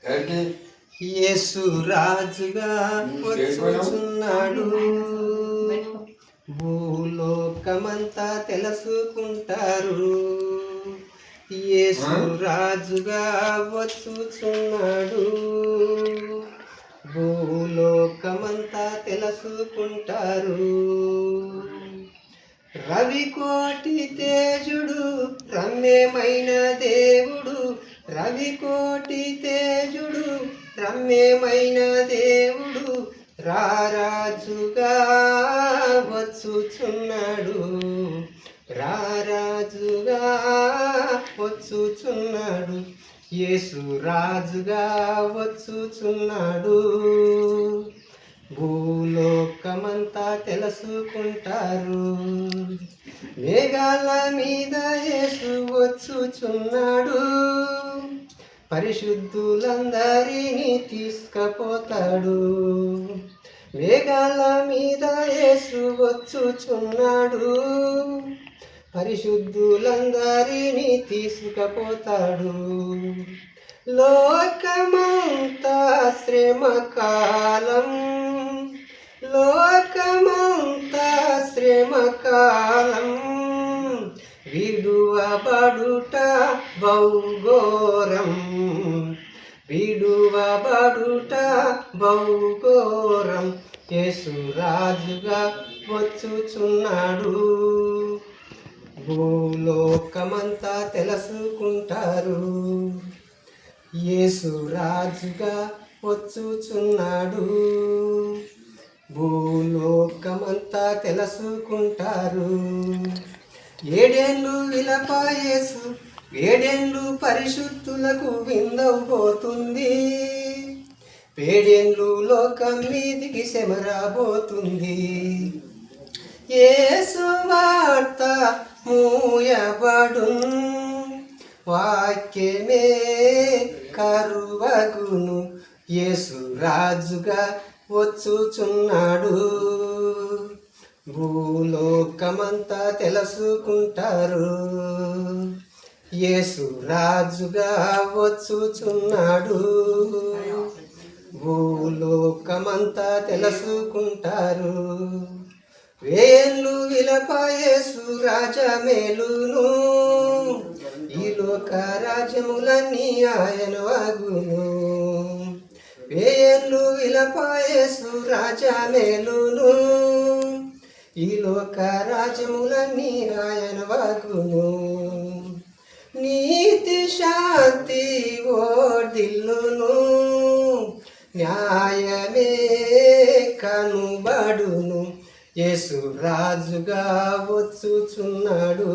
యేసు రాజుగా వచ్చుచున్నాడు, భూలోకమంతా తెలుసుకుంటారు. యేసు రాజుగా వచ్చుచున్నాడు, భూలోకమంతా తెలుసుకుంటారు. రవికోటి తేజుడు, రమ్యమైన దేవుడు, రవికోటి తేజుడు, రమ్యమైన దేవుడు, రారాజుగా వచ్చుచున్నాడు, రారాజుగా వచ్చుచున్నాడు. యేసు రాజుగా వచ్చుచున్నాడు, భూలోకమంతా తెలుసుకుంటారు. మేఘాల మీద యేసు వచ్చుచున్నాడు, పరిశుద్ధులందరినీ తీసుకుపోతాడు. మేఘాల మీద యేసు వచ్చుచున్నాడు, పరిశుద్ధులందరినీ తీసుకుపోతాడు. లోకమంతా శ్రమకాలం, లోకమంతా శ్రమకాలం, విడువబడుట బహుఘోరం, విడువబడుట బహుఘోరం. యేసు రాజుగా వచ్చుచున్నాడు, భూలోకమంతా తెలుసుకుంటారు. యేసు రాజుగా వచ్చుచున్నాడు, భూలోకమంతా తెలుసుకుంటారు. ఏడేళ్ళు విలపాయేసు, ఏడేళ్ళు పరిశుద్ధులకు విందవబోతుంది, ఏడేళ్ళు లోకం మీదికి శమరాబోతుంది. యేసు వార్త మూయబడున్, వాక్యమే కరువగును. యేసు రాజుగా వచ్చుచున్నాడు, భూలోకమంతా తెలుసుకుంటారు. యేసు రాజుగా వచ్చుచున్నాడు, భూలోకమంతా తెలుసుకుంటారు. వేళ్ళు విలపాయేసు రాజమేలును, ఈ లోక రాజ్యములన్నీ ఆయన వాగును. వేళ్ళు విలపాయేసు రాజమేలును, ఈ లోక రాజ్యములన్నీ ఆయన వాగును. నీతి శాంతి ఓర్దిల్లును, న్యాయమే కనుబడును. యేసు రాజుగా వచ్చుచున్నాడు,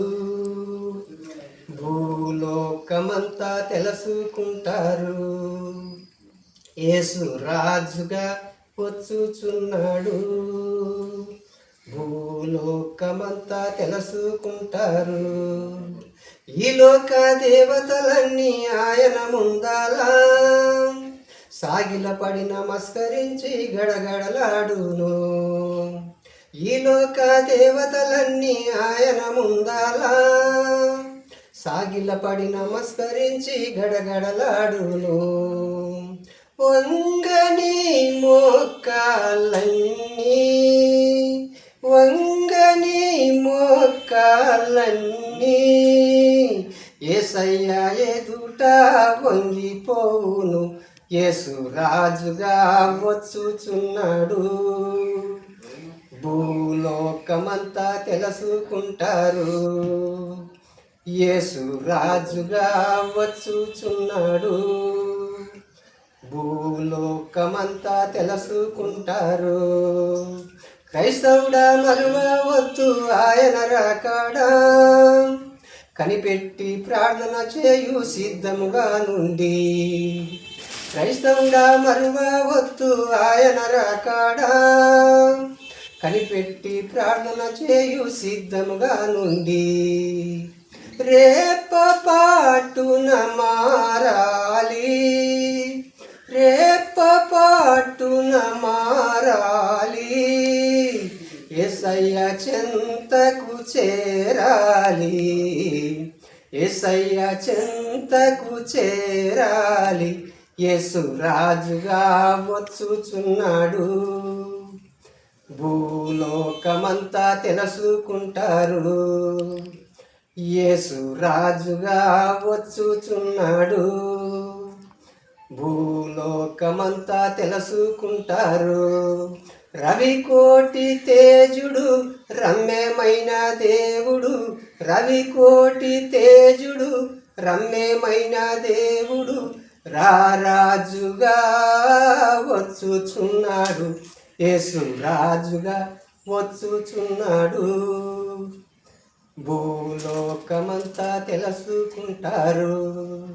భూలోకమంతా తెలుసుకుంటారు. యేసు రాజుగా వచ్చుచున్నాడు, భూలోకమంతా తెలుసుకుంటారు. ఈ లోక దేవతలన్నీ ఆయన ముందాలా సాగిలపడి నమస్కరించి గడగడలాడును. ఈ లోక దేవతలన్నీ ఆయన ముందాలా సాగిలపడి నమస్కరించి గడగడలాడును. వంగని మోకాళ్ళన్నీ, వంగని మోకాళ్ళన్నీ, యేసయ్య ఎదుట వంగిపోవును. యేసు రాజుగా వచ్చుచున్నాడు, భూలోకమంతా తెలుసుకుంటారు. యేసు రాజుగా వచ్చుచున్నాడు, భూలోకమంతా తెలుసుకుంటారు. క్రైస్తవుడా మరువవద్దు ఆయన రాకడా, కనిపెట్టి ప్రార్థన చేయు సిద్ధముగా నుండి. క్రైస్తవుడా మరువవద్దు ఆయన రాకడా, కనిపెట్టి ప్రార్థన చేయు సిద్ధముగా నుండి. రేప పాటున మారాలి, రేప పాటున మారాలి, యేసయ్య చెంతకు చేరాలి, యేసయ్య చెంతకు చేరాలి. యేసు రాజుగా వచ్చుచున్నాడు. భూలోకమంతా తెలుసుకుంటారు, యేసు రాజుగా వచ్చుచున్నాడు. భూలోకమంతా తెలుసుకుంటారు. రవికోటి తేజుడు రమ్యమైన దేవుడు, రవికోటి తేజుడు రమ్యమైన దేవుడు రారాజుగా వచ్చుచున్నాడు. యేసు రాజుగా వచ్చుచున్నాడు. భూలోకమంతా తెలుసుకుంటారు.